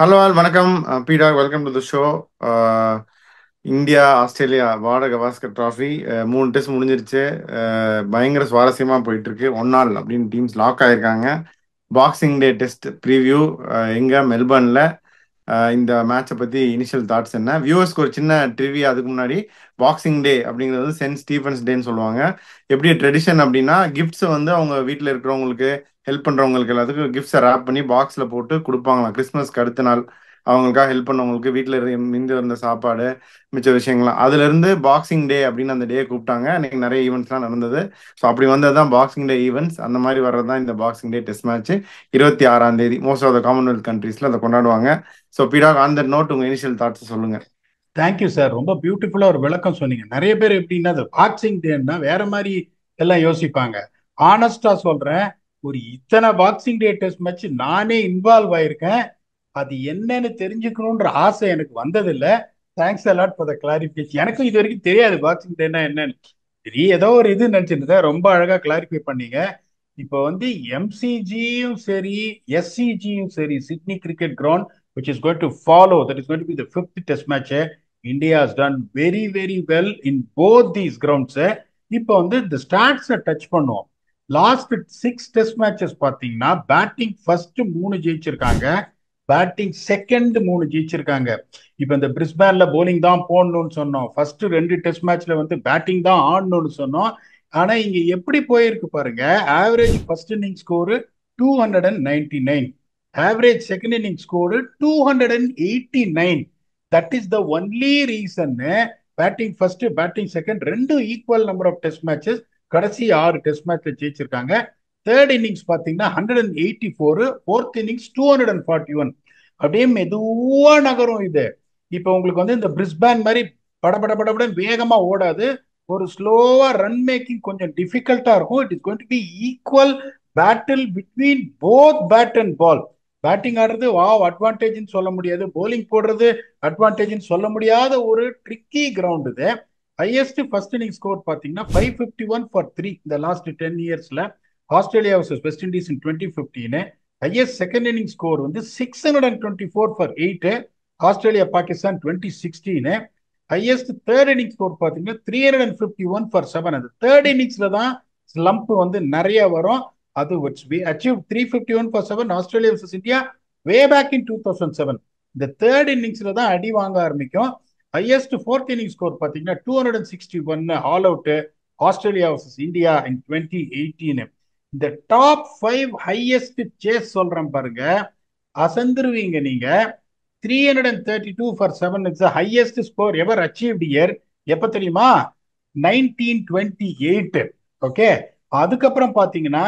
Hello all வணக்கம். பீடா, welcome to the show. India Australia border Gavaskar trophy 3 test முடிஞ்சிருச்சு. பயங்கர சுவாரஸ்யமாக போயிட்டு இருக்கு. நாள் அப்படின்னு டீம்ஸ் லாக் ஆயிருக்காங்க. பாக்ஸிங் டே டெஸ்ட் ப்ரீவியூ எங்க மெல்பர்ன்ல. இந்த மேட்சை பற்றி இனிஷியல் தாட்ஸ் என்ன? வியூவர்ஸ்க்கு ஒரு சின்ன ட்ரிவியா. அதுக்கு முன்னாடி பாக்ஸிங் டே அப்படிங்கிறது வந்து சென்ட் ஸ்டீஃபன்ஸ் டேன்னு சொல்லுவாங்க. எப்படி ட்ரெடிஷன் அப்படின்னா கிஃப்ட்ஸை வந்து அவங்க வீட்டில் இருக்கிறவங்களுக்கு ஹெல்ப் பண்ணுறவங்களுக்கு எல்லாத்துக்கும் கிஃப்ட்ஸை ரேப் பண்ணி பாக்ஸில் போட்டு கொடுப்பாங்களாம். கிறிஸ்மஸ்க்கு அடுத்த நாள் அவங்களுக்காக ஹெல்ப் பண்ணவங்களுக்கு வீட்டில் மிந்து இருந்த சாப்பாடு மிச்ச விஷயங்கள்லாம் அதுலேருந்து பாக்ஸிங் டே அப்படின்னு அந்த டே கூப்பிட்டாங்க. அன்னைக்கு நிறைய ஈவெண்ட்ஸ்லாம் நடந்தது. ஸோ அப்படி வந்தது தான் பாக்ஸிங் டே ஈவெண்ட்ஸ். அந்த மாதிரி வர்றது தான் இந்த பாக்ஸிங் டே டெஸ்ட் மேட்ச். 26ஆம் தேதி மோஸ்ட் ஆஃப் த காமன்வெல்த் கண்ட்ரீஸில் அதை கொண்டாடுவாங்க. ஸோ பீடாக், ஆன் த நோட் உங்கள் இனிஷியல் தாட்ஸ் சொல்லுங்க. Thank you sir. ரொம்ப பியூட்டிஃபுல்லா ஒரு விளக்கம் சொன்னீங்க. நிறைய பேர் எப்படின்னா அது பாக்ஸிங் டேன்னா வேற மாதிரி எல்லாம் யோசிப்பாங்க. ஆனஸ்டா சொல்றேன், ஒரு இத்தனை பாக்ஸிங் டே டெஸ்ட் மேட்ச் நானே இன்வால்வ் ஆயிருக்கேன். அது என்னன்னு தெரிஞ்சுக்கணுன்ற ஆசை எனக்கு வந்ததில்லை. Thanks a lot for the clarification. எனக்கும் இது வரைக்கும் தெரியாது பாக்ஸிங் டேன்னா என்னன்னு. சரி, ஏதோ ஒரு இது நினைச்சிருந்தேன். ரொம்ப அழகா கிளாரிஃபை பண்ணீங்க. இப்போ வந்து எம்சிஜியும் சரி, எஸ்சிஜியும் சரி, Sydney cricket ground which is going to follow, that is going to be the fifth test match. India has done very very well in both these grounds. இப்போ வந்து இந்த ஸ்டாட்ஸை டச் பண்ணுவோம். லாஸ்ட் 6 டெஸ்ட் மேட்சஸ் பார்த்தீங்கன்னா batting first 3 ஜெயிச்சிருக்காங்க, batting second 3 ஜெயிச்சிருக்காங்க. இப்போ இந்த பிரிஸ்பேன்ல polling தான் போடணும்னு சொன்னோம். ஃபர்ஸ்ட் 2 டெஸ்ட் மேட்ச்ல வந்து பேட்டிங் தான் ஆடணும்னு சொன்னோம். ஆனா இங்க எப்படி போயிருக்கு பாருங்க. Average first inning score 299, average second inning score 289. That is the only reason batting first batting second ரெண்டும் equal number of test matches கடைசி 6 டெஸ்ட் மேட்ச்ல ஜெயிச்சிருக்காங்க. தேர்ட் இன்னிங்ஸ் பாத்தீங்கன்னா 184, ஃபோர்த் இன்னிங்ஸ் 241. அப்படியே மெதுவா நகரும் இது. இப்போ உங்களுக்கு வந்து இந்த பிரிஸ்பேன் மாதிரி படபட படபட வேகமா ஓடாது. ஒரு ஸ்லோவா ரன் மேக்கிங் கொஞ்சம் டிஃபிகல்ட்டா இருக்கும். It is going to be equal battle between both bat and ball. Batting ஆடுறது வாவ் அட்வான்டேஜ்னு சொல்ல முடியாது, போலிங் போடுறது அட்வான்டேஜ்னு சொல்ல முடியாத ஒரு ட்ரிக்கி கிரவுண்ட் இது. ஹையஸ்ட் ஃபர்ஸ்ட் இன்னிங் ஸ்கோர் பார்த்தீங்கன்னா 551 ஃபார் 3 இந்த லாஸ்ட் 10 இயர்ஸ்ல. Australia versus West Indies in 2015. Highest second inning score வந்து 624 for 8 Australia Pakistan 2016. Highest third inning score பார்த்தீங்கன்னா 351 ஃபார் 7. அந்த தேர்ட் இன்னிங்ஸ்ல தான் ஸ்லம்ப் வந்து நிறைய வரும். அது we achieved 351 for 7 Australia versus India way back in 2007. இந்த தேர்ட் இன்னிங்ஸ்ல தான் அடி வாங்க ஆரம்பிக்கும். ஹையஸ்ட் ஃபோர்த் இன்னிங் ஸ்கோர் பார்த்தீங்கன்னா 261 all out Australia versus India in 2018. இந்த டாப் 5 ஹையஸ்ட் சேஸ் சொல்றேன் பாருங்க, அசந்துருவீங்க நீங்க. 332 for 7 it's highest score ever achieved year. எப்ப தெரியுமா? 1928. ஓகே, அதுக்கப்புறம் பாத்தீங்கன்னா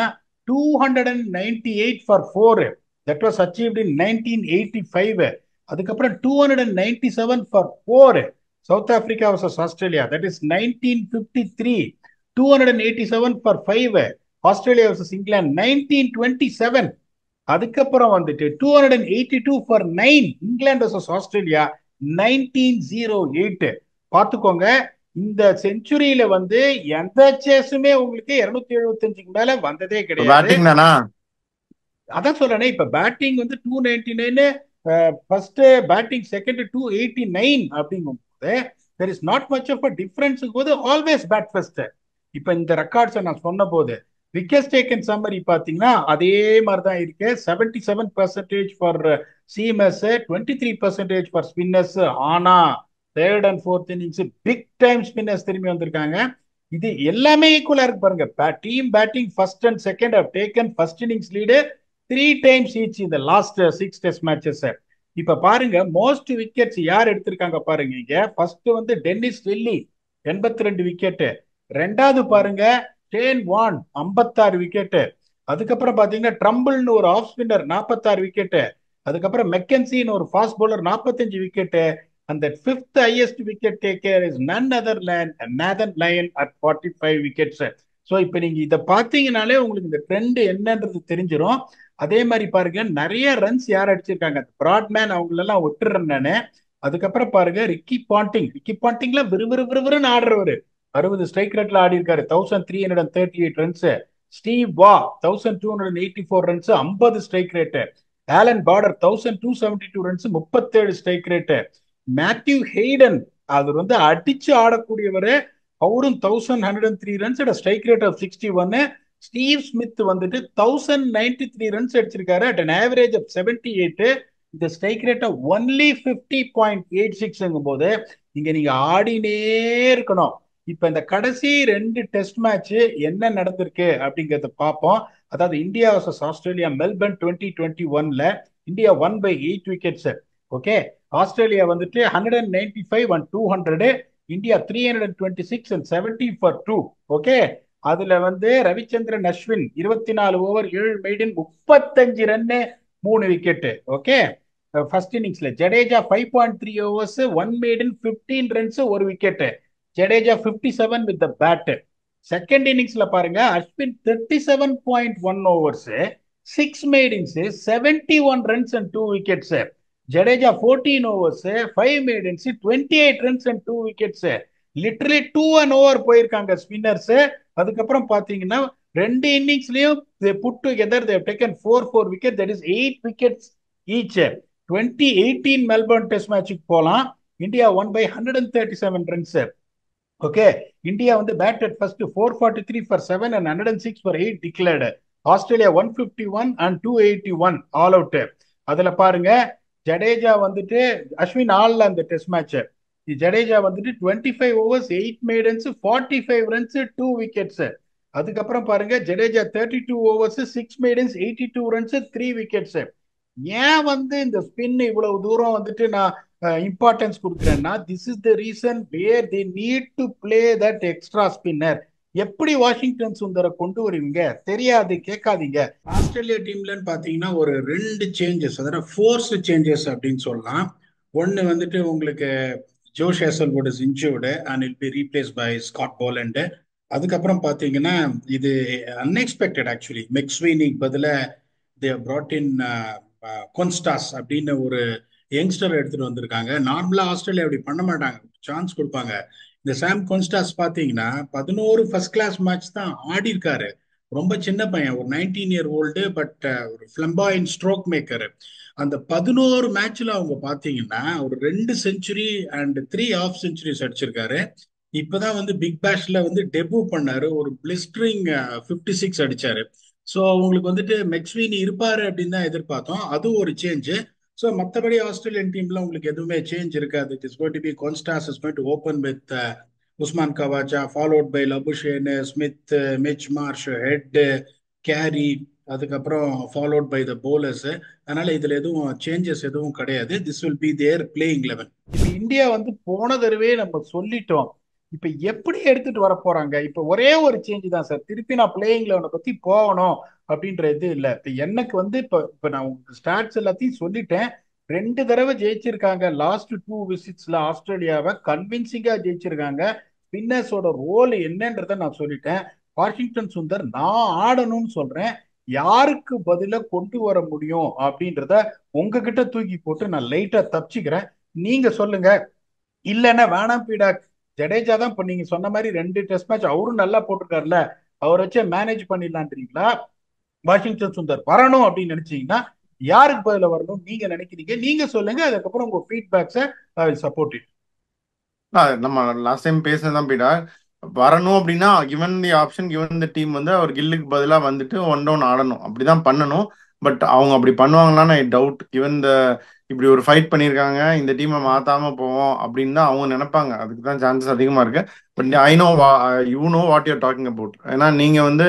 298 ஃபார் 4 தட் வாஸ் அச்சீவ்ட் இன் 1985. அதுக்கப்புறம் 297 for 4 south Africa versus Australia, that is 1953. 287 for 5 Australia versus England 1927. அதுக்கப்புறம் வந்துட்டு 282 ஃபார் 9 இங்கிலாந்து வர்சஸ் ஆஸ்திரேலியா 1908. பாத்துக்கோங்க, இந்த செஞ்சுரியில வந்து எந்த சேஸுமே உங்களுக்கு 275க்கு மேல வந்ததே கிடையாது. பேட்டிங் தானா? அதான் சொல்றேன், இப்ப பேட்டிங் வந்து 299, ஃபர்ஸ்ட் பேட்டிங் செகண்ட் 289 அப்படிங்கும் போது there is not much of a difference போது ஆல்வேஸ் பேட் ஃபர்ஸ்ட். இப்ப இந்த ரெக்கார்ட்ஸை நான் சொன்ன போது விக்கெட்ஸ் டேக்கன் சம்மரி பாத்தீங்கன்னா அதே மாதிரி தான் இருக்கு. 77% ஃபார் சீமர்ஸ், 23% ஃபார் ஸ்பின்னர்ஸ். ஆனா third and fourth innings big time spinners திரும்பி வந்திருக்காங்க. இது எல்லாமே ஈக்குவலா இருக்கு பாருங்க. Team batting first and second have taken first innings lead 3 times each இந்த லாஸ்ட் 6 டெஸ்ட் மேட்சஸ். இப்ப பாருங்க மோஸ்ட் விக்கெட்ஸ் யார் எடுத்திருக்காங்க பாருங்க. இங்க ஃபர்ஸ்ட் வந்து டென்னிஸ் லில்லி 82 விக்கெட். ரெண்டாவது பாருங்க ஷேன் வான் 56 விக்கெட். அதுக்கப்புறம் பாத்தீங்கன்னா ட்ரம்பிள்னு ஒரு ஆஃப் ஸ்பின்னர் 46 விக்கெட். அதுக்கப்புறம் மெக்கன்சின்னு ஒரு ஃபாஸ்ட் பவுலர் 45 விக்கெட். அந்த fifth highest wicket taker is none other லேண்ட் Nathan Lyon at 45 wickets. So இப்போ நீங்க இதை பார்த்தீங்கனாலே உங்களுக்கு இந்த ட்ரெண்ட் என்னன்றது தெரிஞ்சிடும். அதே மாதிரி பாருங்க நிறைய ரன்ஸ் யார் அடிச்சிருக்காங்க. பிராட்மேன் அவங்களெல்லாம் விட்டுறேன் நானு. அதுக்கப்புறம் பாருங்க ரிக்கி பாண்டிங்ல விறுவிறுன்னு ஆடுறவரு 60 ஸ்ட்ரைக் ரேட்ல ஆடி இருக்காரு, 1338 runs. Steve Waugh 1284 runs, 50 strike rate. Allan Border 1272 runs, 37 strike rate. Matthew Hayden அவர் வந்து அடிச்சு ஆடக்கூடியவர், அவரும் 1103 runs, strike rate of 61. Steve Smith வந்துட்டு 1093 ரன்ஸ் அடிச்சிருக்காரு அட் அன் ஆவரேஜ் ஆஃப் 78. இந்த ஸ்ட்ரைக் ரேட் ஆஃப் ஒன்லி 50.86 போது இங்க நீங்க ஆடினே இருக்கணும். இப்ப இந்த கடைசி 2 டெஸ்ட் மேட்ச் என்ன நடந்திருக்கு அப்படிங்கறத பார்ப்போம். அதாவது இந்தியா வர்சஸ் ஆஸ்திரேலியா மெல்பர்ன் 2021ல இந்தியா 1/8 விக்கெட்ஸ். ஓகே, ஆஸ்திரேலியா வந்துட்டு 195 and 200, India 326 and 70 for 2. Okay, அதுல வந்து Ravichandran Ashwin 24 over 7 maiden 35 run 3 wicket. Okay, first இன்னிங்ஸ்ல Jadeja 5.3 overs 1 maiden 15 runs 1 wicket. Jadeja 57 with the bat. Second இன்னிங்ஸ்ல பாருங்க, Ashwin 37.1 overs 6 maidens 71 runs and 2 wickets. Jadeja 14 overs 5 maidens 28 runs and 2 wickets. Literally 2 and over போயிருக்காங்க spinners. அதுக்கப்புறம் பாத்தீங்கன்னா 2 இன்னிங்ஸ்லயும் put together they have taken 4 wicket, that is 8 wickets each. 2018 Melbourne test மேட்சுக்கு போலாம். India 1/137 runs. Okay, India வந்து batted first 443 for 7 and 106 for 8 declared. Australia 151 and 281 all out. அதுல பாருங்க, ஜடேஜா வந்துட்டு அஸ்வின் ஆல்ல அந்த டெஸ்ட் மேட்ச். ஜடேஜா வந்துட்டு 25 ஓவர்ஸ் 8 மெய்டன்ஸ் 45 ரன்ஸ் 2 விக்கெட்ஸ். அதுக்கப்புறம் பாருங்க, Jadeja 32 overs 6 maidens 82 runs 3 wickets. ஏன் வந்து இந்த ஸ்பின் இவ்வளவு தூரம் வந்துட்டு நான் இம்பார்ட்டன்ஸ் கொடுக்குறேன்னா, this is the reason where they need to play that extra spinner. எப்படி வாஷிங்டன் சுந்தரை கொண்டு வருவீங்க தெரியாது, கேட்காதீங்க. ஆஸ்திரேலியா டீம்லன்னு பாத்தீங்கன்னா ஒரு 2 சேஞ்சஸ், அதாவது ஃபோர்ஸ் சேஞ்சஸ் அப்படின்னு சொல்லலாம். ஒன்னு வந்துட்டு உங்களுக்கு Josh Hazlewood is injured and will be replaced by Scott Boland. அதுக்கப்புறம் பாத்தீங்கன்னா இது அன்எக்ஸ்பெக்டட் ஆக்சுவலி, மெக்ஸ்வீனிக்கு பதிலா தே brought in கொன்ஸ்டாஸ் அப்படின்னு ஒரு யங்ஸ்டர் எடுத்துட்டு வந்திருக்காங்க. நார்மலா ஆஸ்திரேலியா அப்படி பண்ண மாட்டாங்க, சான்ஸ் கொடுப்பாங்க. இந்த சாம் கொன்ஸ்டாஸ் பாத்தீங்கன்னா 11 ஃபர்ஸ்ட் கிளாஸ் மேட்ச் தான் ஆடி இருக்காரு. ரொம்ப சின்ன பையன், ஒரு 19 இயர் ஓல்டு, பட் ஒரு ஃபிளம்பாயின் ஸ்ட்ரோக் மேக்கர். அந்த 11 மேட்ச்ல அவங்க பாத்தீங்கன்னா ஒரு 2 செஞ்சுரி அண்ட் 3 ஆஃப் செஞ்சுரிஸ் அடிச்சிருக்காரு. இப்பதான் வந்து பிக் பேஷ்ல வந்து டெபு பண்ணாரு, ஒரு பிளிஸ்டரிங் 56 அடிச்சாரு. ஸோ உங்களுக்கு வந்துட்டு மெக்ஸ்வீன் இருப்பாரு அப்படின்னு தான் எதிர்பார்த்தோம், அதுவும் ஒரு சேஞ்சு. ஸோ மற்றபடி ஆஸ்திரேலியன் டீம்ல உங்களுக்கு எதுவுமே சேஞ்ச் இருக்காது. It is going to be Konstas is going to open with Usman Khawaja, followed by Labuschagne, Smith, Mitch Marsh, Head, Carey, அதுக்கப்புறம் ஃபாலோட் பை த போலர்ஸ். அதனால இதுல எதுவும் சேஞ்சஸ் எதுவும் கிடையாது. This will be their playing 11. இப்ப இந்தியா வந்து போன தடவை நம்ம சொல்லிட்டோம், இப்ப எப்படி எடுத்துட்டு வர போறாங்க? இப்ப ஒரே ஒரு சேஞ்ச் தான் சார், திருப்பி நான் பிளேயிங் 11 பத்தி போகணும் அப்படின்றது இல்ல. இப்ப எனக்கு வந்து இப்ப நான் உங்களுக்கு ஸ்டாட்ஸ் எல்லாத்தையும் சொல்லிட்டேன். 2 தடவை ஜெயிச்சிருக்காங்க லாஸ்ட் 2 விசிட்ஸ்ல, ஆஸ்திரேலியாவை கன்வின்சிங்கா ஜெயிச்சிருக்காங்க. ஸ்பின்னர்ஸோட ரோல் என்னன்றத நான் சொல்லிட்டேன். வாஷிங்டன் சுந்தர் நான் ஆடணும்னு சொல்றேன், யாருக்கு பதிலா கொண்டு வர முடியும் அப்படின்றத உங்ககிட்ட தூக்கி போட்டு நான் லைட்டா தப்பிச்சுக்கிறேன். நீங்க சொல்லுங்க. இல்லைன்னா வேணாம் பீடா, ஜடேஜா தான் இப்ப நீங்க சொன்ன மாதிரி 2 டெஸ்ட் மேட்ச் அவரும் நல்லா போட்டிருக்காருல்ல, அவரை வச்சு மேனேஜ் பண்ணிடலான்றீங்களா? வாஷிங்டன் சுந்தர் வரணும் அப்படின்னு நினைச்சீங்கன்னா யாருக்கு பதில வரணும் நீங்க நினைக்கிறீங்க? நீங்க சொல்லுங்க, அதுக்கப்புறம் உங்க ஃபீட்பேக்ஸை ஐ வில் சப்போர்ட் இட். நம்ம லாஸ்ட் டைம் பேசினதான் பீடா, வரணும் அப்படின்னா given the option, given the team வந்து அவர் கில்லுக்கு பதிலாக வந்துட்டு ஒன் டவுன் ஆடணும், அப்படிதான் பண்ணணும். பட் அவங்க அப்படி பண்ணுவாங்களான்னு ஐ டவுட். கிவன் த இப்படி ஒரு ஃபைட் பண்ணியிருக்காங்க, இந்த டீமை மாத்தாம போவோம் அப்படின்னு தான் அவங்க நினைப்பாங்க. அதுக்கு தான் சான்சஸ் அதிகமா இருக்கு. But I know you know what you're talking about. ஏன்னா நீங்க வந்து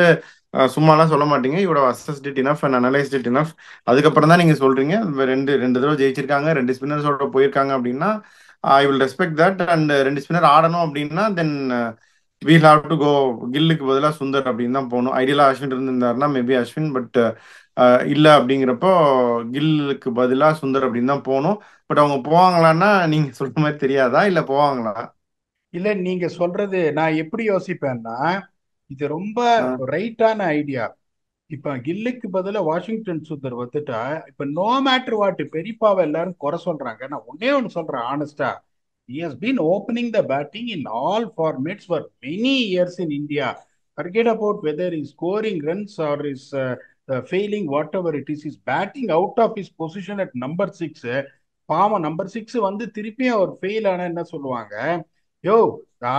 சும்மாலாம் சொல்ல மாட்டீங்க. இவ்வளோ assessed it enough and analysed it enough. அதுக்கப்புறம் தான் நீங்க சொல்றீங்க ரெண்டு ரெண்டு தடவை ஜெயிச்சிருக்காங்க, 2 ஸ்பின்னர்ஸோட போயிருக்காங்க அப்படின்னா I will respect that. And 2 spinner ஆடணும் அப்படின்னா தென் வீல் ஹாவ் டு கோ கில்லுக்கு பதிலாக சுந்தர் அப்படின்னு தான் போகணும். ஐடியலாக அஸ்வின் இருந்திருந்தாருன்னா மேபி அஸ்வின், பட் இல்லை அப்படிங்கிறப்போ கில்லுக்கு பதிலாக சுந்தர் அப்படின்னு தான் போகணும். பட் அவங்க போவாங்களான்னா நீங்க சொல்ற மாதிரி தெரியாதா, இல்லை போவாங்களா? இல்ல, நீங்க சொல்றது நான் எப்படி யோசிப்பேன்னா, இது ரொம்ப ரைட்டான ஐடியா. இப்ப கில்லுக்கு பதிலா வாஷிங்டன் சுந்தர் வந்துட்டா, இப்ப நோ மேட்டர் வாட் பெரியப்பாவை எல்லாரும் குறை சொல்றாங்க, நான் ஒன்னே ஒன்னு சொல்றேன் ஆனஸ்டா. He has been opening the batting in all formats for many years in India. Forget about whether he's scoring runs or is failing whatever it is batting out of his position at number 6. பாவம் number 6 வந்து திருப்பியும் அவர் fail ஆனா என்ன சொல்லுவாங்க, யோ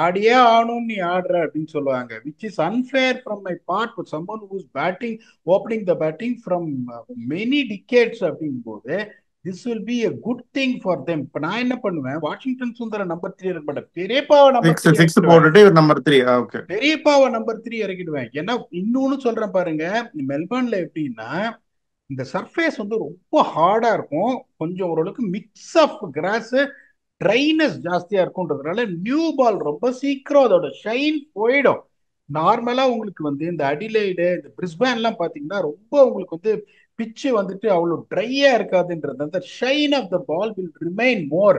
ஆடியே ஆகணும் நீ ஆடுற அப்படின்னு சொல்லுவாங்க, which is unfair from my part for someone whose batting opening the batting from many decades அப்படிங்கும்போது this will be a good thing for them. இப்போ நான் என்ன பண்ணுவேன், வாஷிங்டன் சுந்தர நம்பர் 3 இருக்க மாட்டேன், பெரியப்பாவை நம்பர் 3 சிக்ஸ் இறக்கிடுவேன். போட்டுட்டு இவர் நம்பர் 3. ஓகே, பெரியப்பாவை நம்பர் 3 இறக்கிடுவேன். ஏன்னா இன்னொன்னு சொல்றேன் பாருங்க, மெல்பர்ன்ல எப்படின்னா இந்த சர்ஃபேஸ் வந்து ரொம்ப ஹார்டா இருக்கும், கொஞ்சம் ஓரளவுக்கு மிக்ஸ் ஆஃப் கிராஸ் ட்ரைனஸ் ஜாஸ்தியா இருக்கும்ன்றதுனால நியூ பால் ரொம்ப சீக்கிரம் அதோட ஷைன் போயிடும். நார்மலா உங்களுக்கு வந்து இந்த அடிலைடு இந்த பிரிஸ்பேன்லாம் பாத்தீங்கன்னா ரொம்ப உங்களுக்கு வந்து பிச்சு வந்துட்டு அவ்வளவு ட்ரையா இருக்காதுன்றது, அந்த shine of the ball will remain more.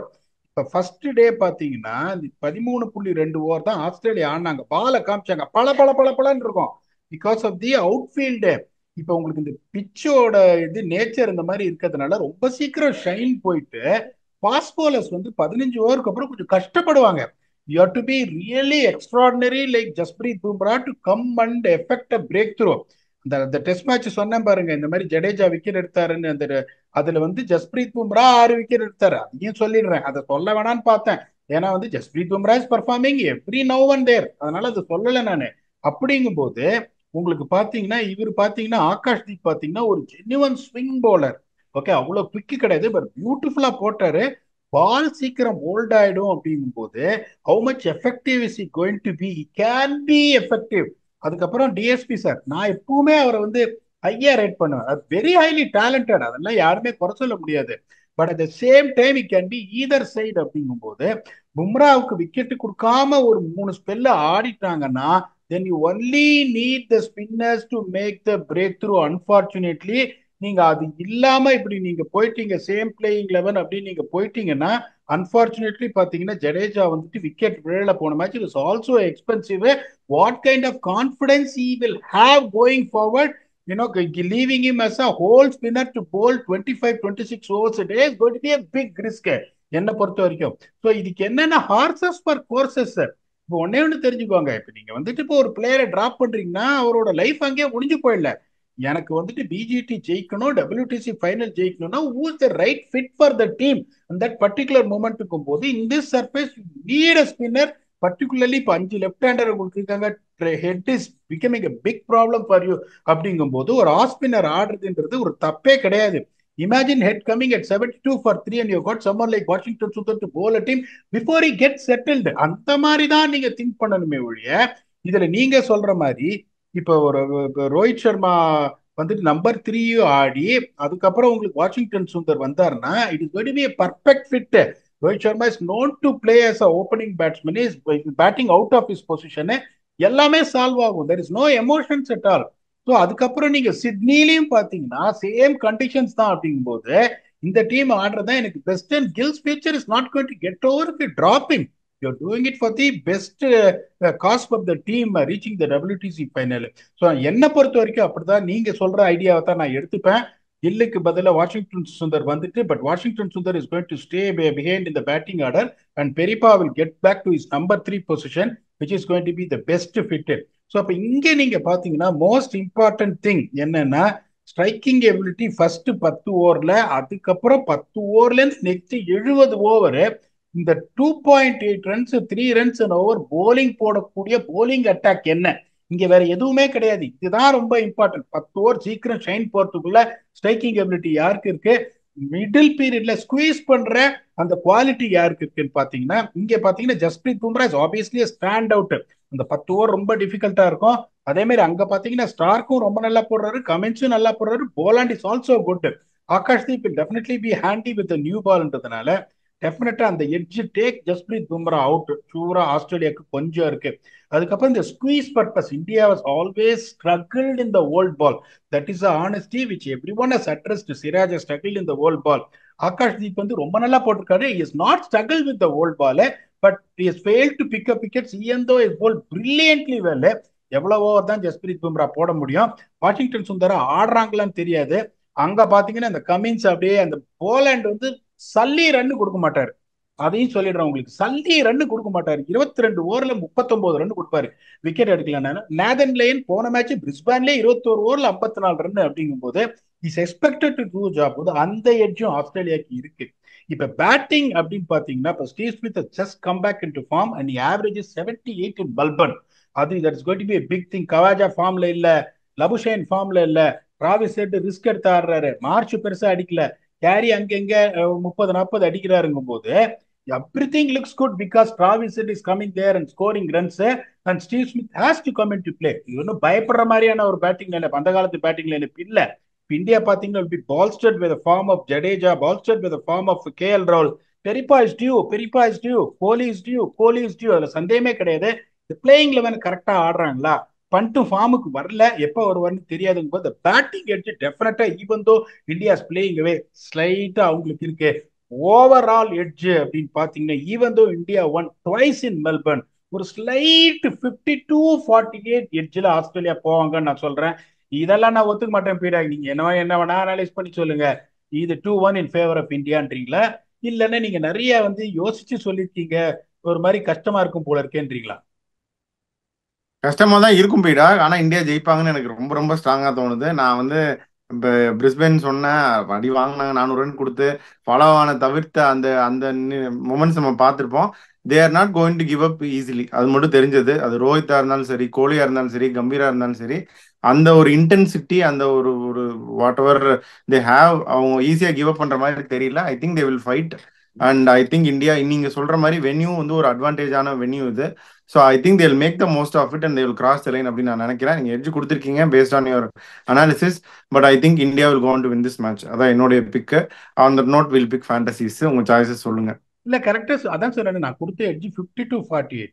இப்ப ஃபர்ஸ்ட் டே பாத்தீங்கன்னா இந்த 13.2 ஓவர் தான் ஆஸ்திரேலியா ஆடினாங்க, பாலை காமிச்சாங்க பல பல பல பலன்னு இருக்கும் பிகாஸ் ஆஃப் தி அவுட்ஃபீல்டு. இப்ப உங்களுக்கு இந்த பிச்சோட இது நேச்சர் இந்த மாதிரி இருக்கிறதுனால ரொம்ப சீக்கிரம் ஷைன் போயிட்டு ஃபாஸ்ட் பாலர்ஸ் வந்து 15 ஓவருக்கு அப்புறம் கொஞ்சம் கஷ்டப்படுவாங்க. You have to be really extraordinary like Jasprit Bumrah to come and effect a break through. அந்த டெஸ்ட் மேட்ச் சொன்னேன் பாருங்க, இந்த மாதிரி ஜடேஜா விக்கெட் எடுத்தாருன்னு, அந்த அதுல வந்து ஜஸ்பிரீத் பும்ரா 6 விக்கெட் எடுத்தாரு, அதையும் சொல்லிடுறேன், அதை சொல்ல வேணான்னு பார்த்தேன். ஏன்னா வந்து Jasprit Bumrah is performing every now and there, அதனால அதை சொல்லலை நான். அப்படிங்கும்போது உங்களுக்கு பாத்தீங்கன்னா இவர் பாத்தீங்கன்னா ஆகாஷ்தீப் பாத்தீங்கன்னா ஒரு ஜென்யுவன் ஸ்விங் பவுலர். ஓகே, அவ்வளவு குவிக்கு கிடையாது, பட் பியூட்டிஃபுல்லா போட்டாரு. பால் சீக்கிரம் ஹோல்ட் ஆயிடும் அப்படிங்கும்போது how much effective is he going to be, can be effective. அதுக்கப்புறம் டிஎஸ்பி சார், நான் எப்பவுமே அவரை வந்து ஹையா ரேட் பண்ணுவேன், வெரி ஹைலி டேலண்டட், அதெல்லாம் யாருமே குறை சொல்ல முடியாது. But at the same time it can be either side அப்படிங்கும்போது பும்ராவுக்கு விக்கெட் கொடுக்காம ஒரு 3 ஸ்பெல்ல ஆடிட்டாங்கன்னா then you only need the spinners to make the breakthrough. Unfortunately நீங்க அது இல்லாம இப்படி நீங்க போயிட்டீங்க சேம் பிளேயிங் 11 அப்படின்னு நீங்க போயிட்டீங்கன்னா அன்பார்ச்சுனேட்லி பாத்தீங்கன்னா ஜடேஜா வந்துட்டு விக்கெட் விழல போன match it is also expensive. What kind of confidence he will have going forward, you know, leaving him as a whole spinner to bowl 25-26 overs a day is going to be a big risk என்னை பொறுத்த வரைக்கும். So இதுக்கு என்னென்ன horses for courses, இப்போ ஒன்னே ஒன்று தெரிஞ்சுக்கோங்க, இப்போ நீங்க வந்துட்டு இப்போ ஒரு பிளேயரை டிராப் பண்றீங்கன்னா அவரோட லைஃப் அங்கேயே முடிஞ்சு போயிடல. எனக்கு வந்துட்டு பிஜிடி ஜெயிக்கணும், டபிள்யூடிசி ஃபைனல் ஜெயிக்கணும்னா who is the right fit for the team and that particular moment போது in this surface you need a spinner, particularly இப்போ 5 லெஃப்ட் ஹேண்டர் உங்களுக்கு இருக்காங்க, head is becoming a big problem for you. அப்படிங்கும்போது ஒரு off spinner ஆடுறதுன்றது ஒரு தப்பே கிடையாது. Imagine head coming at 72 for 3 and you've got someone like Washington Sundar to bowl a team before he gets settled. அந்த மாதிரி தான் நீங்க திங்க் பண்ணணுமே ஒழிய இதுல நீங்க சொல்ற மாதிரி இப்போ ஒரு ரோஹித் சர்மா வந்துட்டு நம்பர் 3 ஆடி அதுக்கப்புறம் உங்களுக்கு வாஷிங்டன் சுந்தர் வந்தாருன்னா it is going to be a perfect fit. Rohit Sharma is known to play as a opening batsman, is batting out of his position, எல்லாமே சால்வ் ஆகும், there is no emotions at all. So அதுக்கப்புறம் நீங்க சிட்னிலையும் பாத்தீங்கன்னா same conditions தான் அப்படிங்கும்போது இந்த team ஆடுறதா எனக்கு best. And Gill's future is not going to get over if you drop him. You doing it for the best cause for the team reaching the WTC final. So என்னை பொறுத்த வரைக்கும் அப்படிதான் நீங்க சொல்ற ஐடியாவை தான் நான் எடுத்துப்பேன். கில்லுக்கு பதிலாக வாஷிங்டன் சுந்தர் வந்துட்டு, but Washington Sundar is going to stay behind in the batting order and பெரியப்பா will get back to is number 3 position which is going to be the best fit. So அப்போ இங்கே நீங்க பாத்தீங்கன்னா மோஸ்ட் இம்பார்ட்டன்ட் திங் என்னன்னா striking ability first 10 ஓவர்ல, அதுக்கப்புறம் 10 ஓவர்ல next 70 over இந்த 2.8 ரன்ஸ் 3 ரன்ஸ் ஓவர் போலிங் போடக்கூடிய போலிங் அட்டாக் என்ன, இங்க வேற எதுவுமே கிடையாது. இதுதான் ரொம்ப இம்பார்ட்டன்ட். 10 ஓவர் சீக்கிரம் ஷைன் போறதுக்குள்ள ஸ்ட்ரைக்கிங் எபிலிட்டி யாருக்கு இருக்கு, மிடில் பீரியட்ல ஸ்குவீஸ் பண்ற அந்த குவாலிட்டி யாருக்கு இருக்குன்னு பாத்தீங்கன்னா இங்க பாத்தீங்கன்னா Jasprit Bumrah is obviously stand out. அந்த 10 ஓவர் ரொம்ப டிஃபிகல்ட்டா இருக்கும். அதே மாதிரி அங்க பாத்தீங்கன்னா ஸ்டார்க்கும் ரொம்ப நல்லா போடுறாரு, கமின்ஸும் நல்லா போடுறாரு, Boland is also good. Akashdeep will definitely be handy with the new ballன்றதுனால டெஃபினட்டா அந்த edge take Jasprit Bumrah out ஷூரா ஆஸ்திரேலியாவுக்கு கொஞ்சம் இருக்கு. அதுக்கப்புறம் இந்த squeeze purpose India was always struggled in the old ball. That is the honesty which every one has addressed. Siraj struggle in the old ball. Akashdeep வந்து ரொம்ப நல்லா போட்டிருக்காரு. Is not struggle with the old ball but is fail to pick up wickets even though is bowl brilliantly well. எவ்வளவு over தான் ஜஸ்பிரீத் பும்ரா போட முடியும். Washington Sundara ஆடுறாங்களான்னு தெரியாது. அங்க பாத்தீங்கன்னா இந்த கமின்ஸ் அப்படியே அந்த போலாண்ட் வந்து சல்லி ரன் கொடுக்க மாட்டாரு. அதையும் சொல்லிடுறேன் உங்களுக்கு. சல்லி ரன் கொடுக்க மாட்டாரு. 22 ஓவர்ல 39 ரன் கொடுப்பாரு விக்கெட் எடுக்கலன்னா. நேதன் லேன் போன மேட்ச் பிரிஸ்பான்லேயே 21 ஓவர்ல 54 ரன் அப்படிங்கும் போது is expected to do job. அந்த எட்ஜும் ஆஸ்திரேலியாக்கு இருக்கு. இப்ப பேட்டிங் அப்படின்னு பாத்தீங்கன்னா இப்ப Steve Smith just come back in to form and average 78 in Melbourne. அது that's going to be a big thing. கவாஜா ஃபார்ம்ல இல்ல, லபுஷேன் ஃபார்ம்ல இல்ல, டிராவிஸ் ஹெட் ரிஸ்க் எடுத்து ஆடுறாரு, மார்ச் பெருசா அடிக்கல, கேரி அங்கங்க 30-40 அடிக்கிறாருங்கும் போது everything looks good because Travis Head is coming there and scoring runs, and Steve Smith has to come into play. இன்னும் பயப்படுற மாதிரியான ஒரு பேட்டிங் லைனப் அந்த காலத்து பேட்டிங் லைனப் இல்ல. இந்தியா பாத்தீங்கன்னா will be bolstered with the form of Jadeja, bolstered with the form of KL Rahul. பெரியப்பா is due, பெரியப்பா is due, Kohli is due, Kohli is due. அதுல சந்தேகமே கிடையாது. இந்த பிளேயிங் லெவன் கரெக்டா ஆடுறாங்களா, பண்ட்டு ஃபார்முக்கு வரல, எப்ப வருவார்னு தெரியாதுங்க போது பேட்டிங் எடுத்து டெஃபினட்டா ஈவன் தோ இந்தியாஸ் பிளேயிங் அவே ஸ்லைட்டா அவங்களுக்கு இருக்கு. ஓவரால் எட்ஜ் அப்படின்னு பாத்தீங்கன்னா even though India one twice இன் மெல்பர்ன், ஒரு ஸ்லைட் 52-48 எட்ஜில் ஆஸ்திரேலியா போவாங்கன்னு நான் சொல்றேன். இதெல்லாம் நான் ஒத்துக்க மாட்டேன் பீடா. நீங்க என்ன வேணா அனலைஸ் பண்ணி சொல்லுங்க. இது 2-1 இன் ஃபேவர் ஆஃப் இந்தியான்றீங்களா, இல்லைன்னா நீங்க நிறைய யோசிச்சு சொல்லிருக்கீங்க, ஒரு மாதிரி கஷ்டமா இருக்கும் போல இருக்கேன்றீங்களா? கஷ்டமா தான் இருக்கும் பீடா. ஆனா இந்தியா ஜெயிப்பாங்கன்னு எனக்கு ரொம்ப ரொம்ப ஸ்ட்ராங்கா தோணுது. நான் இப்ப பிரிஸ்பேன் சொன்னேன், அடி வாங்கினாங்க 400 ரன் கொடுத்து, ஃபாலோ ஆன தவிர்த்த அந்த அந்த மொமெண்ட்ஸ் நம்ம பார்த்துருப்போம். They are not going to give up easily, அது மட்டும் தெரிஞ்சது. அது ரோஹித்தா இருந்தாலும் சரி, கோலியா இருந்தாலும் சரி, கம்பீரா இருந்தாலும் சரி, அந்த ஒரு இன்டென்சிட்டி, அந்த ஒரு ஒரு வாட் எவர் தே ஹாவ், அவங்க ஈஸியா கிவ் அப் பண்ற மாதிரி தெரியல. I think they will fight. And I think India நீங்க சொல்ற மாதிரி வென்யூ ஒரு அட்வான்டேஜான வென்யூ இது. So I think they'll make the most of it and they will cross the line அப்படின்னு நான் நினைக்கிறேன். நீங்க எட்ஜ் கொடுத்துருக்கீங்க based on your analysis. But I think India will go on to win this match. அதான் என்னுடைய pick. On that note will pick fantasies. உங்க choices சொல்லுங்க. இல்ல கரெக்டா அதான் சொன்னேன், நான் கொடுத்த எட்ஜ் 50-48.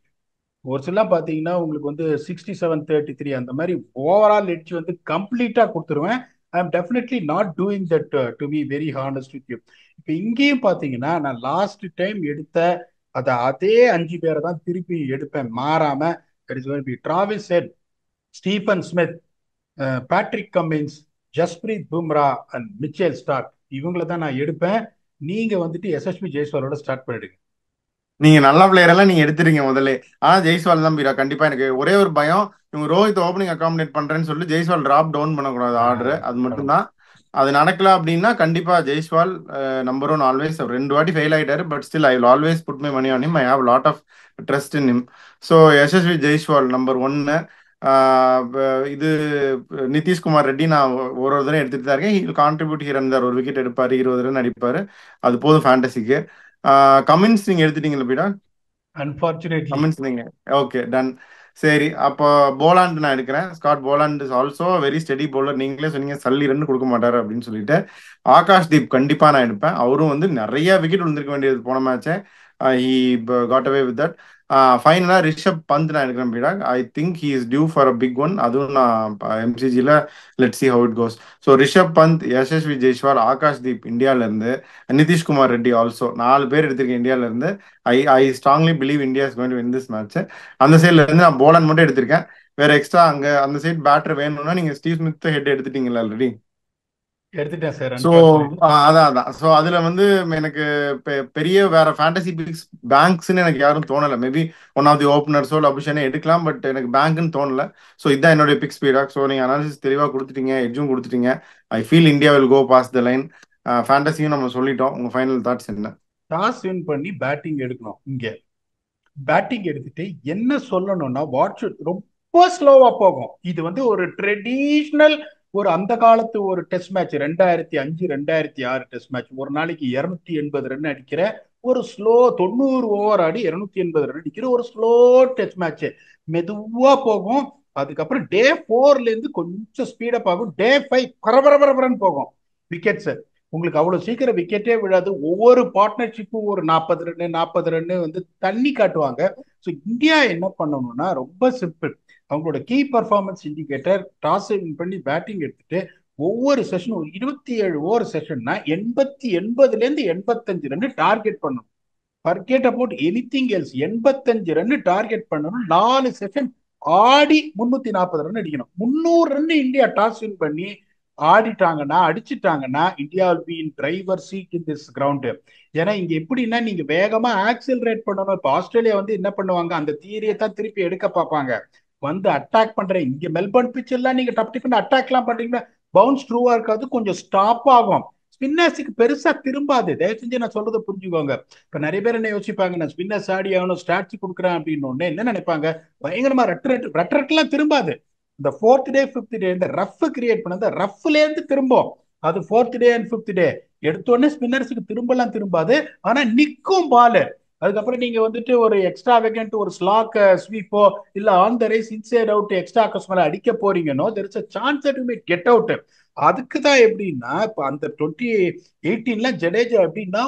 ஒரு சில பாத்தீங்கன்னா உங்களுக்கு 67-33 அந்த மாதிரி ஓவரால் எட்ஜ் கம்ப்ளீட்டா கொடுத்துருவேன். I am definitely not doing that, to be very honest with you. இப்போ இங்கேயும் பாத்தீங்கன்னா நான் லாஸ்ட் டைம் எடுத்த அதே 5 பேரை தான் திருப்பி எடுப்பேன் மாறாம. Travis head, Stephen Smith, Patrick Cummins, Jasprit Bumrah and Mitchell Starc, இவங்கள தான் நான் எடுப்பேன். நீங்க எஸ்எஸ்பி ஜெய்ஸ்வாலோட ஸ்டார்ட் பண்ணிடுங்க. நீங்க நல்ல பிளேயர் எல்லாம் நீங்க எடுத்துறீங்க முதல்ல. ஆனா ஜெய்ஸ்வால் தான் பீரா. கண்டிப்பா எனக்கு ஒரே ஒரு பயம், இவங்க ரோஹித் ஓப்பனிங் அகாமடேட் பண்றேன்னு சொல்லிட்டு ஜெய்ஸ்வால் டிராப் டவுன் பண்ணக்கூடாது ஆர்டர். அது மட்டும்தான். அது நடக்கல அப்படின்னா கண்டிப்பா ஜெய்ஸ்வால் நம்பர் 1 ஆல்வேஸ். 2 வாட்டி ஃபெயில் ஆயிட்டாரு, but still I will always put my money on him. I have lot of trust in him. So SSV Jaiswal number 1. இது நிதிஷ்குமார் ரெட்டி நான் ஒரு தடவை எடுத்துட்டு தான் இருக்கேன். ஹி கான்ட்ரிபியூட் ஹியர் அண்ட் தேர். ஒரு விக்கெட் எடுப்பாரு, 20 ரன் அடிப்பாரு, அது போதும் ஃபேண்டசிக்கு. கமின்ஸ் நீங்க எடுத்துட்டீங்களா பீடா? அன்பார்ச்சுனேட்லி. கமின்ஸ் நீங்க ஓகே டன். சரி, அப்போ போலாண்ட் நான் எடுக்கிறேன். Scott Poland is also very steady bowler. நீங்களே சொன்னீங்க சல்லி ரன் கொடுக்க மாட்டாரு அப்படின்னு சொல்லிட்டு. ஆகாஷ் தீப் கண்டிப்பா நான் எடுப்பேன். அவரும் நிறைய விக்கெட் விழுந்திருக்க வேண்டியது போன மேட்சே. He got away with that. ஃபைனலா ரிஷப் பந்த் நான் எடுக்கிறேன் பீடா. I think he is due for a big one. அதுவும் நான் எம்சிஜியில் let see how it goes. So Rishabh Pant, Yashasvi Jaiswal, Akash Deep இந்தியால இருந்து, நிதிஷ்குமார் ரெட்டி ஆல்சோ, 4 பேர் எடுத்திருக்கேன் இந்தியால இருந்து. I strongly believe India is going to win this match. அந்த சைட்ல இருந்து நான் போலண்ட் மட்டும் எடுத்திருக்கேன். வேற எக்ஸ்ட்ரா அங்க அந்த சைட் பேட்டர் வேணும்னா நீங்க ஸ்டீவ் ஸ்மித் ஹெட் எடுத்துட்டீங்களா ஆல்ரெடி? எடுத்துட்டேன் சார். ஸோ அதான். ஸோ அதுல எனக்கு பெரிய வேற ஃபேண்டசி பிக்ஸ் பேங்க்ஸ்ன்னு எனக்கு யாரும் தோணல. மேபி ஒன் ஆஃப் தி ஓப்பனர்ஸோ அபிஷனே எடுக்கலாம், பட் எனக்கு பேங்க்னு தோணல. ஸோ இதுதான் என்னுடைய பிக்ஸ் பீடாக். ஸோ நீங்க அனாலிசிஸ் தெளிவாக கொடுத்துட்டீங்க, எட்ஜும் கொடுத்துட்டீங்க. I feel India will go pass the line. ஃபேண்டசியும் நம்ம சொல்லிட்டோம். உங்க ஃபைனல் தாட்ஸ் என்ன? டாஸ் வின் பண்ணி பேட்டிங் எடுக்கணும். இங்க பேட்டிங் எடுத்துட்டு என்ன சொல்லணும்னா வாட்ச் ரொம்ப ஸ்லோவா போகும். இது ஒரு ட்ரெடிஷ்னல் ஒரு அந்த காலத்து ஒரு டெஸ்ட் மேட்ச், 2005 2006 டெஸ்ட் மேட்ச். ஒரு நாளைக்கு 280 ரன் அடிக்கிற ஒரு ஸ்லோ 90 ஓவர் ஆடி 280 ரன் அடிக்கிற ஒரு ஸ்லோ டெஸ்ட் மேட்ச். மெதுவா போகும். அதுக்கப்புறம் டே 4ல இருந்து கொஞ்சம் ஸ்பீடப் ஆகும். டே 5 பரபரபரன்னு போகும் விக்கெட்ஸ். உங்களுக்கு அவ்வளவு சீக்கிரம் விக்கெட்டே விழாது. ஒவ்வொரு பார்ட்னர்ஷிப்பும் ஒரு 40 ரன்னு தண்ணி காட்டுவாங்க. ஸோ இந்தியா என்ன பண்ணணும்னா ரொம்ப சிம்பிள். அவங்களோட key performance indicator toss win பண்ணி பேட்டிங் எடுத்துட்டு ஒவ்வொரு செஷனும் ஒரு 27 ஓவர் செஷன்னா 80 85 ரன் டார்கெட் பண்ணணும். Forget about anything else. 85 run target பண்ணணும். 4 செஷன் ஆடி 340 ரன் அடிக்கணும். 300 ரன் இந்தியா டாஸ் வின் பண்ணி ஆடிட்டாங்கன்னா அடிச்சிட்டாங்கன்னா India will be in driver seat in this ground. ஏன்னா இங்க எப்படின்னா நீங்க வேகமா ஆக்சிலரேட் பண்ணணும். இப்போ ஆஸ்திரேலியா வந்து என்ன பண்ணுவாங்க, அந்த தியரியை தான் திருப்பி எடுக்க பார்ப்பாங்க. வந்து அட்டாக் பண்றேன் இங்க மெல்பர்ன் பிச் எல்லாம் நீங்க டப் டிஃபன் அட்டாக் எல்லாம் பண்றீங்கன்னா பவுன்ஸ் ட்ரூவா இருக்காது, கொஞ்சம் ஸ்டாப் ஆகும். ஸ்பின்னர்ஸுக்கு பெருசா திரும்பாது. தயவு செஞ்சு நான் சொல்றதை புரிஞ்சுக்கோங்க. இப்ப நிறைய பேர் என்ன யோசிப்பாங்க, நான் ஸ்பின்னர்ஸ் ஆடி ஆகணும் ஸ்டாட்ஸ் கொடுக்குறேன் அப்படின்னு என்ன நினைப்பாங்க, பயங்கரமா ரெட்டரெட்லாம் திரும்பாது. இந்த ஃபோர்த் டே ஃபிஃப்த் டே இந்த ரஃப் கிரியேட் பண்ண அந்த ரஃப்ல இருந்து திரும்பும். அது fourth day and fifth day எடுத்தோடனே ஸ்பின்னர்ஸுக்கு திரும்பலாம் திரும்பாது, ஆனா நிக்கும் பால். அதுக்கப்புறம் நீங்க வந்துட்டு ஒரு எக்ஸ்ட்ரா வெகண்ட் ஒரு ஸ்லாக் ஸ்வீப்போ இல்ல on the race inside out extra customer அடிக்க போறீங்கன்னோ there is a chance that you may get out. அதுக்கு தான் எப்படின்னா இப்ப அந்த 2018 ஜடேஜா எப்படின்னா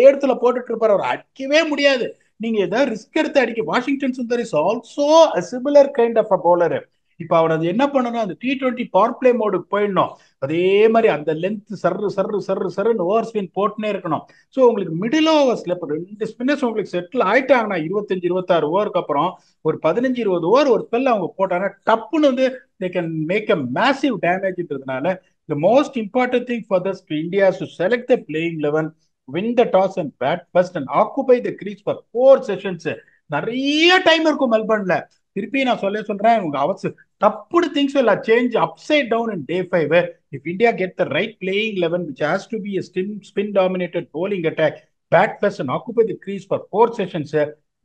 இடத்துல போட்டுட்டு இருப்பாரு, அவர் அடிக்கவே முடியாது. நீங்க ஏதாவது ரிஸ்க் எடுத்து அடிக்க. Washington Sundar is also similar kind of a bowler. இப்ப அவர் அது என்ன பண்ணணும், அந்த T20 பவர் பிளே மோடுக்கு போயிடணும். அதே மாதிரி அந்த லென்த் சர்ரு சர்ரு சர்ரு சர்ருன்னு ஓவர் ஸ்பின் போட்டுனே இருக்கணும். ஸோ உங்களுக்கு மிடில் ஓவர்ஸ்ல இப்போ 2 ஸ்பின்னர்ஸ் உங்களுக்கு செட்டில் ஆயிட்டாங்கன்னா 25-26 ஓவருக்கு அப்புறம் ஒரு 15-20 ஓவர் ஒரு ஸ்பெல் அவங்க போட்டாங்கன்னா டப்புன்னு வந்து they can make a massive damage. The most important thing for this to India is to select the playing 11, win the toss and bat first and occupy the crease for 4 sessions. நிறைய time இருக்கும் மெல்பர்ன்ல. திருப்பி நான் சொல்றேன் உங்க அவசியம் தப்புடு things will change upside down in day 5. If India get the right playing 11 which has to be a spin dominated bowling attack, bat first and occupy the crease for 4 sessions,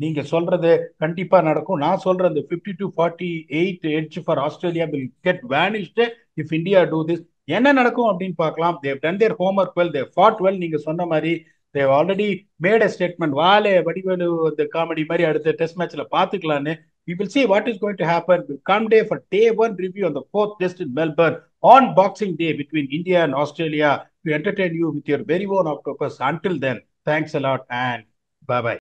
நீங்க சொல்றது கண்டிப்பா நடக்கும். நான் சொல்றேன் the 52-48 edge for Australia will get vanished if India do this. என்ன நடக்கும் அப்படின்னு பார்க்கலாம். they have done their homework well, they fought well. நீங்க சொன்ன மாதிரி they have already made a statement. வாலே Vadivelu அந்த காமெடி மாதிரி அடுத்த டெஸ்ட் மேட்ச்ல பாத்துக்கலான்னு. We will see what is going to happen. We'll come day for day 1 review on the 4th test in Melbourne on Boxing Day between India and Australia to entertain you with your very own octopus. Until then, thanks a lot and bye bye.